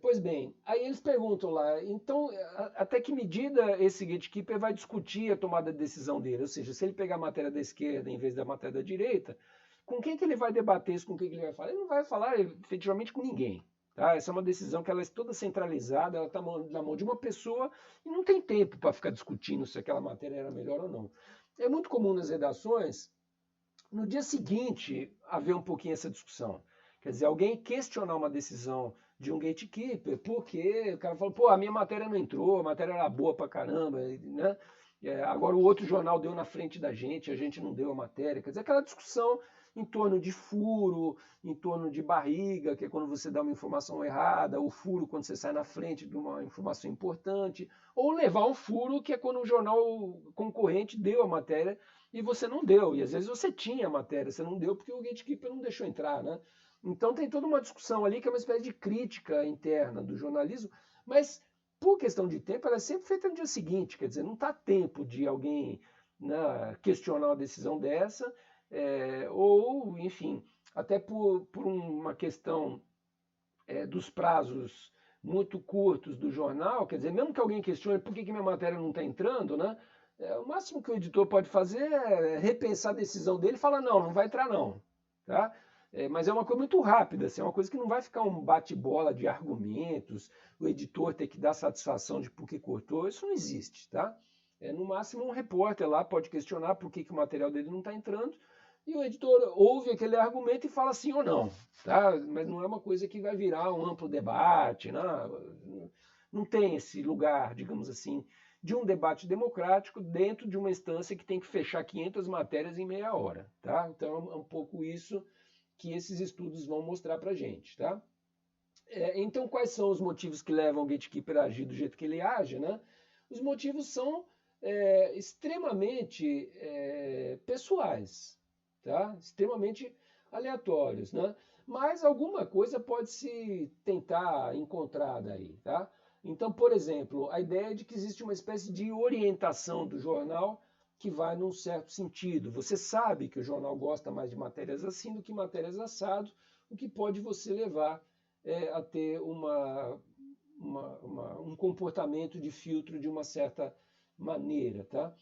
Pois bem, aí eles perguntam lá, então, até que medida esse gatekeeper vai discutir a tomada de decisão dele? Ou seja, se ele pegar a matéria da esquerda em vez da matéria da direita, com quem que ele vai debater isso, com quem que ele vai falar? Ele não vai falar efetivamente com ninguém. Tá? Essa é uma decisão que ela é toda centralizada, ela está na mão de uma pessoa e não tem tempo para ficar discutindo se aquela matéria era melhor ou não. É muito comum nas redações, no dia seguinte, haver um pouquinho essa discussão. Quer dizer, alguém questionar uma decisão de um gatekeeper, porque o cara falou, pô, a minha matéria não entrou, a matéria era boa pra caramba, né? Agora o outro jornal deu na frente da gente, a gente não deu a matéria. Quer dizer, aquela discussão em torno de furo, em torno de barriga, que é quando você dá uma informação errada, o furo quando você sai na frente de uma informação importante, ou levar um furo, que é quando o jornal concorrente deu a matéria e você não deu. E às vezes você tinha a matéria, você não deu porque o gatekeeper não deixou entrar, né? Então tem toda uma discussão ali que é uma espécie de crítica interna do jornalismo, mas por questão de tempo ela é sempre feita no dia seguinte, quer dizer, não está tempo de alguém, né, questionar uma decisão dessa, ou, enfim, até por uma questão dos prazos muito curtos do jornal, quer dizer, mesmo que alguém questione por que minha matéria não está entrando, né? O máximo que o editor pode fazer é repensar a decisão dele e falar, não, não vai entrar não. Tá? Mas é uma coisa muito rápida, assim, é uma coisa que não vai ficar um bate-bola de argumentos, o editor ter que dar satisfação de por que cortou, isso não existe. Tá? No máximo um repórter lá pode questionar por que o material dele não está entrando, e o editor ouve aquele argumento e fala sim ou não. Tá? Mas não é uma coisa que vai virar um amplo debate, não tem esse lugar, digamos assim, de um debate democrático dentro de uma instância que tem que fechar 500 matérias em meia hora. Tá? Então é um pouco isso que esses estudos vão mostrar para a gente. Tá? Então quais são os motivos que levam o gatekeeper a agir do jeito que ele age? Né? Os motivos são extremamente pessoais, tá? Extremamente aleatórios, né? Mas alguma coisa pode se tentar encontrar daí, tá? Então, por exemplo, a ideia de que existe uma espécie de orientação do jornal que vai num certo sentido. Você sabe que o jornal gosta mais de matérias assim do que matérias assado, o que pode você levar a ter um comportamento de filtro de uma certa maneira, tá?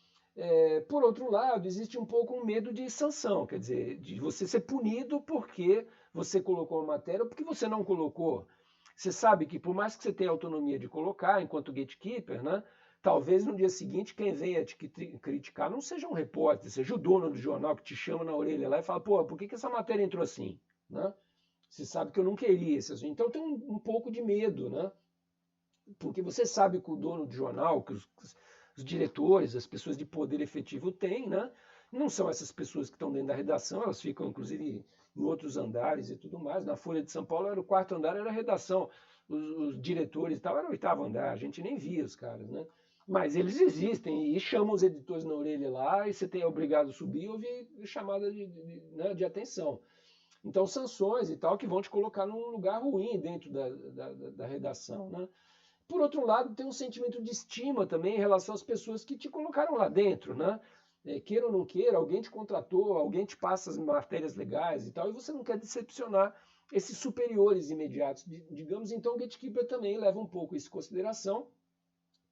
Por outro lado, existe um pouco um medo de sanção, quer dizer, de você ser punido porque você colocou uma matéria ou porque você não colocou. Você sabe que por mais que você tenha autonomia de colocar, enquanto gatekeeper, né, talvez no dia seguinte quem venha te criticar não seja um repórter, seja o dono do jornal que te chama na orelha lá e fala, pô, por que essa matéria entrou assim? Né? Você sabe que eu não queria isso. Então tem um pouco de medo, né? Porque você sabe que o dono do jornal, que os diretores, as pessoas de poder efetivo têm, né? Não são essas pessoas que estão dentro da redação, elas ficam inclusive em outros andares e tudo mais. Na Folha de São Paulo era o quarto andar, era a redação. Os diretores e tal era o oitavo andar, a gente nem via os caras, né? Mas eles existem e chamam os editores na orelha lá e você é obrigado a subir e ouvir chamada de atenção. Então, sanções e tal que vão te colocar num lugar ruim dentro da redação, né? Por outro lado, tem um sentimento de estima também em relação às pessoas que te colocaram lá dentro, né? Queira ou não queira, alguém te contratou, alguém te passa as matérias legais e tal, e você não quer decepcionar esses superiores imediatos. Digamos, então, o gatekeeper também leva um pouco isso em consideração.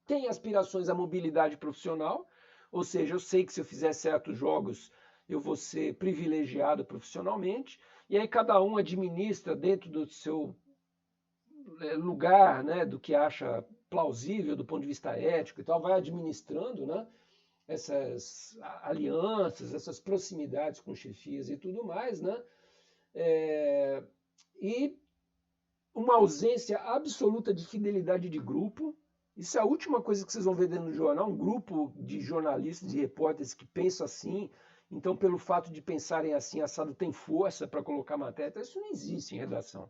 Tem aspirações à mobilidade profissional, ou seja, eu sei que se eu fizer certos jogos, eu vou ser privilegiado profissionalmente, e aí cada um administra dentro do seu lugar, né, do que acha plausível do ponto de vista ético e tal, vai administrando, né, essas alianças, essas proximidades com chefias e tudo mais, né, e uma ausência absoluta de fidelidade de grupo. Isso é a última coisa que vocês vão ver dentro do jornal, um grupo de jornalistas e repórteres que pensam assim, então pelo fato de pensarem assim, assado tem força para colocar matéria, isso não existe em redação.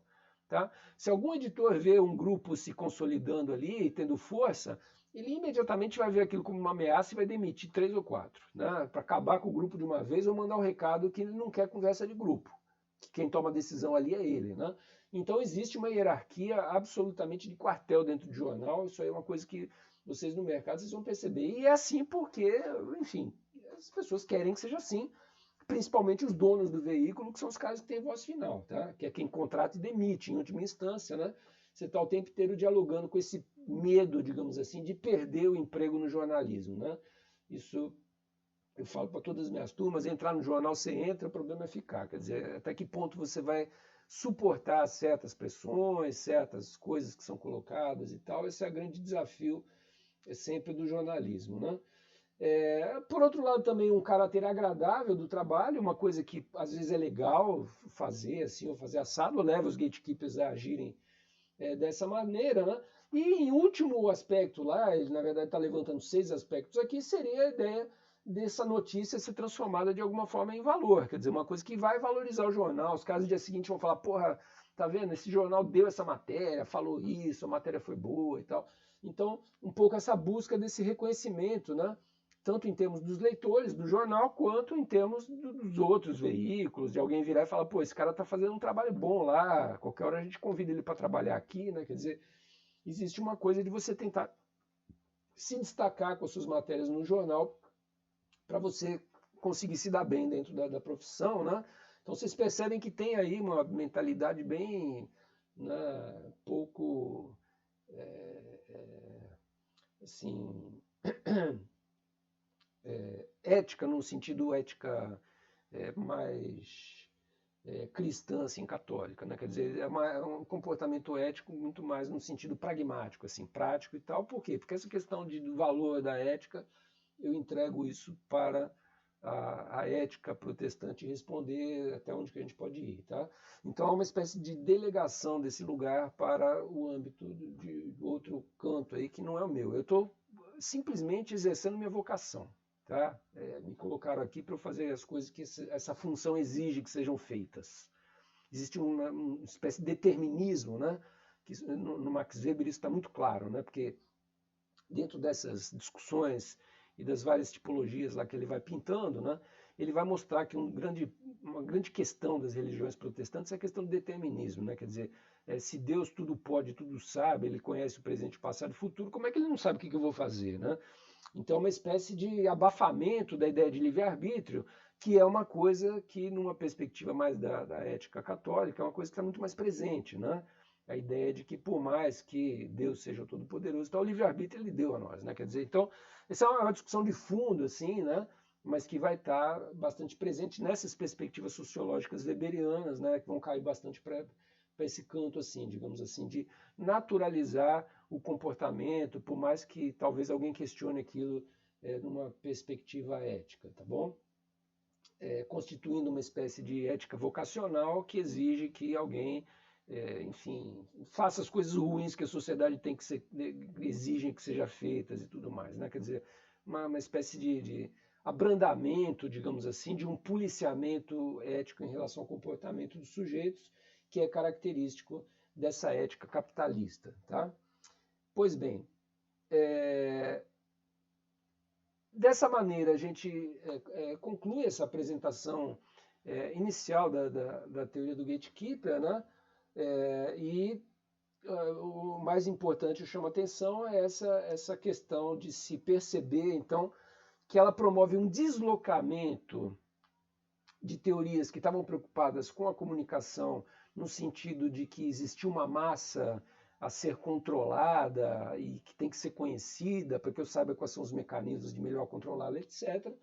Tá? Se algum editor vê um grupo se consolidando ali, tendo força, ele imediatamente vai ver aquilo como uma ameaça e vai demitir 3 ou 4, né? Para acabar com o grupo de uma vez ou mandar um recado que ele não quer conversa de grupo, que quem toma a decisão ali é ele. Né? Então existe uma hierarquia absolutamente de quartel dentro do jornal, isso aí é uma coisa que vocês no mercado vocês vão perceber. E é assim porque, enfim, as pessoas querem que seja assim, principalmente os donos do veículo, que são os caras que têm voz final, tá? Que é quem contrata e demite, em última instância, né? Você está o tempo inteiro dialogando com esse medo, digamos assim, de perder o emprego no jornalismo, né? Isso eu falo para todas as minhas turmas, entrar no jornal você entra, o problema é ficar. Quer dizer, até que ponto você vai suportar certas pressões, certas coisas que são colocadas e tal, esse é o grande desafio sempre do jornalismo, né? Por outro lado, também um caráter agradável do trabalho, uma coisa que às vezes é legal fazer assim, ou fazer assado, leva os gatekeepers a agirem dessa maneira, né? E em último aspecto lá, ele na verdade está levantando 6 aspectos aqui, seria a ideia dessa notícia ser transformada de alguma forma em valor, quer dizer, uma coisa que vai valorizar o jornal. Os caras do dia seguinte vão falar, porra, tá vendo, esse jornal deu essa matéria, falou isso, a matéria foi boa e tal. Então, um pouco essa busca desse reconhecimento, né? Tanto em termos dos leitores do jornal, quanto em termos dos outros veículos, de alguém virar e falar, pô, esse cara está fazendo um trabalho bom lá, qualquer hora a gente convida ele para trabalhar aqui, né? Quer dizer, existe uma coisa de você tentar se destacar com as suas matérias no jornal para você conseguir se dar bem dentro da profissão, né? Então vocês percebem que tem aí uma mentalidade bem, né, pouco, assim, ética, no sentido ética mais cristã, assim, católica, né? Quer dizer, é um comportamento ético muito mais no sentido pragmático, assim, prático e tal. Por quê? Porque essa questão do valor da ética, eu entrego isso para a ética protestante responder até onde que a gente pode ir, tá? Então há uma espécie de delegação desse lugar para o âmbito de outro canto aí que não é o meu. Eu estou simplesmente exercendo minha vocação, tá? Me colocaram aqui para eu fazer as coisas que essa função exige que sejam feitas. Existe uma espécie de determinismo, né? Que no Max Weber isso está muito claro, né? Porque dentro dessas discussões e das várias tipologias lá que ele vai pintando, né? Ele vai mostrar que uma grande questão das religiões protestantes é a questão do determinismo, né? Quer dizer, se Deus tudo pode, tudo sabe, ele conhece o presente, o passado e o futuro, como é que ele não sabe o que eu vou fazer, né? Então, é uma espécie de abafamento da ideia de livre-arbítrio, que é uma coisa que, numa perspectiva mais da ética católica, é uma coisa que está muito mais presente, né? A ideia de que, por mais que Deus seja todo-poderoso, então, o livre-arbítrio ele deu a nós, né? Quer dizer, então, essa é uma discussão de fundo, assim, né? Mas que vai estar bastante presente nessas perspectivas sociológicas weberianas, né? Que vão cair bastante para esse canto, assim, digamos assim, de naturalizar o comportamento, por mais que talvez alguém questione aquilo numa perspectiva ética, tá bom? Constituindo uma espécie de ética vocacional que exige que alguém, enfim, faça as coisas ruins que a sociedade tem que ser, exigem que sejam feitas e tudo mais, né? Quer dizer, uma espécie de abrandamento, digamos assim, de um policiamento ético em relação ao comportamento dos sujeitos, que é característico dessa ética capitalista, tá? Pois bem, dessa maneira a gente conclui essa apresentação inicial da teoria do gatekeeper, né? E o mais importante, chama atenção, é essa questão de se perceber, então, que ela promove um deslocamento de teorias que estavam preocupadas com a comunicação, no sentido de que existia uma massa a ser controlada e que tem que ser conhecida para que eu saiba quais são os mecanismos de melhor controlá-la, etc.,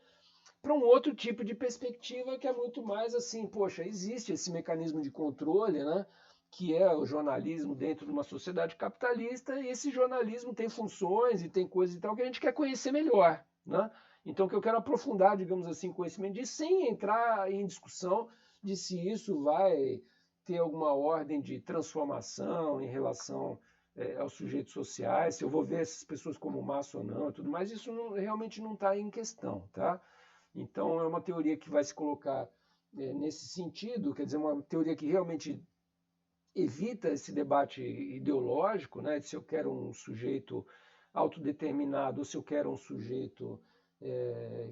para um outro tipo de perspectiva que é muito mais assim, poxa, existe esse mecanismo de controle, né, que é o jornalismo dentro de uma sociedade capitalista, e esse jornalismo tem funções e tem coisas e tal que a gente quer conhecer melhor, né? Então, que eu quero aprofundar, digamos assim, conhecimento disso, sem entrar em discussão de se isso vai ter alguma ordem de transformação em relação aos sujeitos sociais, se eu vou ver essas pessoas como massa ou não, tudo mais, isso realmente não está em questão, tá? Então, é uma teoria que vai se colocar nesse sentido, quer dizer, uma teoria que realmente evita esse debate ideológico, né, de se eu quero um sujeito autodeterminado ou se eu quero um sujeito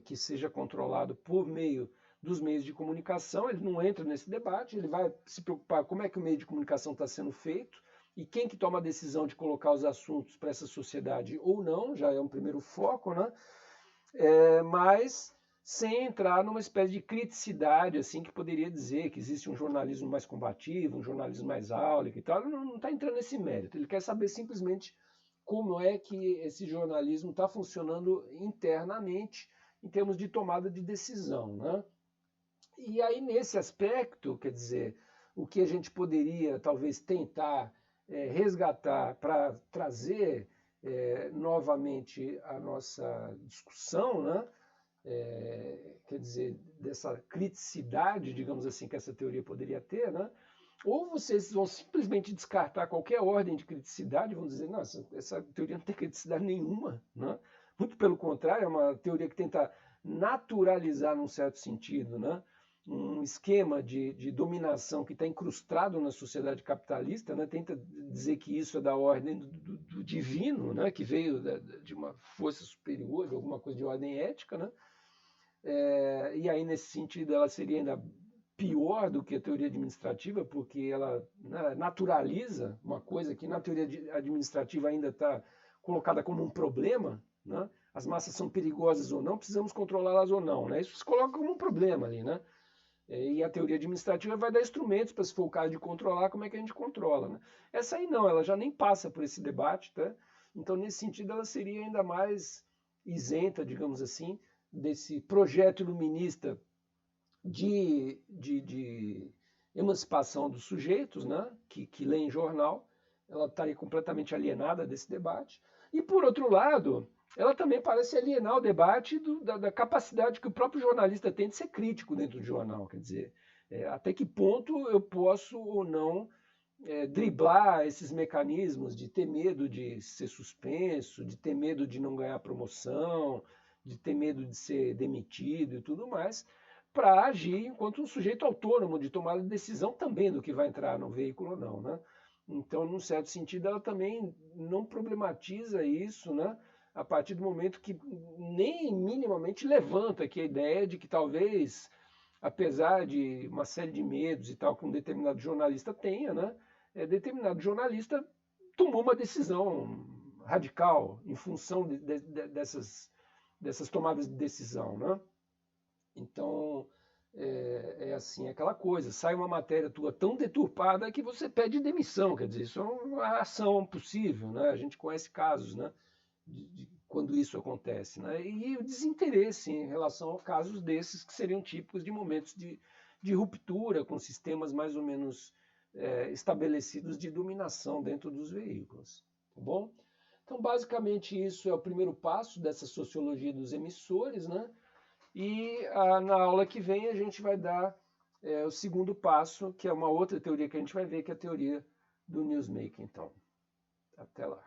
que seja controlado por meio dos meios de comunicação. Ele não entra nesse debate, ele vai se preocupar como é que o meio de comunicação está sendo feito e quem que toma a decisão de colocar os assuntos para essa sociedade ou não, já é um primeiro foco, né? Mas sem entrar numa espécie de criticidade, assim, que poderia dizer que existe um jornalismo mais combativo, um jornalismo mais áulico e tal. Ele não está entrando nesse mérito. Ele quer saber simplesmente como é que esse jornalismo está funcionando internamente em termos de tomada de decisão, né? E aí, nesse aspecto, quer dizer, o que a gente poderia talvez tentar resgatar para trazer novamente a nossa discussão, né? Quer dizer, dessa criticidade, digamos assim, que essa teoria poderia ter, né? Ou vocês vão simplesmente descartar qualquer ordem de criticidade, vão dizer, nossa, essa teoria não tem criticidade nenhuma, né? Muito pelo contrário, é uma teoria que tenta naturalizar, num certo sentido, né? Um esquema de dominação que está incrustado na sociedade capitalista, né? Tenta dizer que isso é da ordem do divino, né? Que veio de uma força superior, de alguma coisa de ordem ética, né? E aí, nesse sentido, ela seria ainda pior do que a teoria administrativa, porque ela, né, naturaliza uma coisa que na teoria administrativa ainda está colocada como um problema, né? As massas são perigosas ou não, precisamos controlá-las ou não, né? Isso se coloca como um problema ali, né? E a teoria administrativa vai dar instrumentos para, se for o caso de controlar, como é que a gente controla, né? Essa aí não, ela já nem passa por esse debate, tá? Então, nesse sentido, ela seria ainda mais isenta, digamos assim, desse projeto iluminista de emancipação dos sujeitos, né, que leem jornal. Ela estaria completamente alienada desse debate. E, por outro lado, ela também parece alienar o debate da capacidade que o próprio jornalista tem de ser crítico dentro do jornal. Quer dizer, até que ponto eu posso ou não driblar esses mecanismos de ter medo de ser suspenso, de ter medo de não ganhar promoção, de ter medo de ser demitido e tudo mais, para agir enquanto um sujeito autônomo de tomar decisão também do que vai entrar no veículo ou não, né? Então, num certo sentido, ela também não problematiza isso, né? A partir do momento que nem minimamente levanta aqui a ideia de que talvez, apesar de uma série de medos e tal que um determinado jornalista tenha, né? Determinado jornalista tomou uma decisão radical em função dessas tomadas de decisão, né? Então, assim, aquela coisa, sai uma matéria tua tão deturpada que você pede demissão, quer dizer, isso é uma ação possível, né? A gente conhece casos, né? Quando isso acontece, né? E o desinteresse em relação a casos desses que seriam típicos de momentos de ruptura com sistemas mais ou menos estabelecidos de dominação dentro dos veículos, tá bom? Então, basicamente, isso é o primeiro passo dessa sociologia dos emissores, né? E na aula que vem a gente vai dar o segundo passo, que é uma outra teoria que a gente vai ver, que é a teoria do newsmaking. Então, até lá.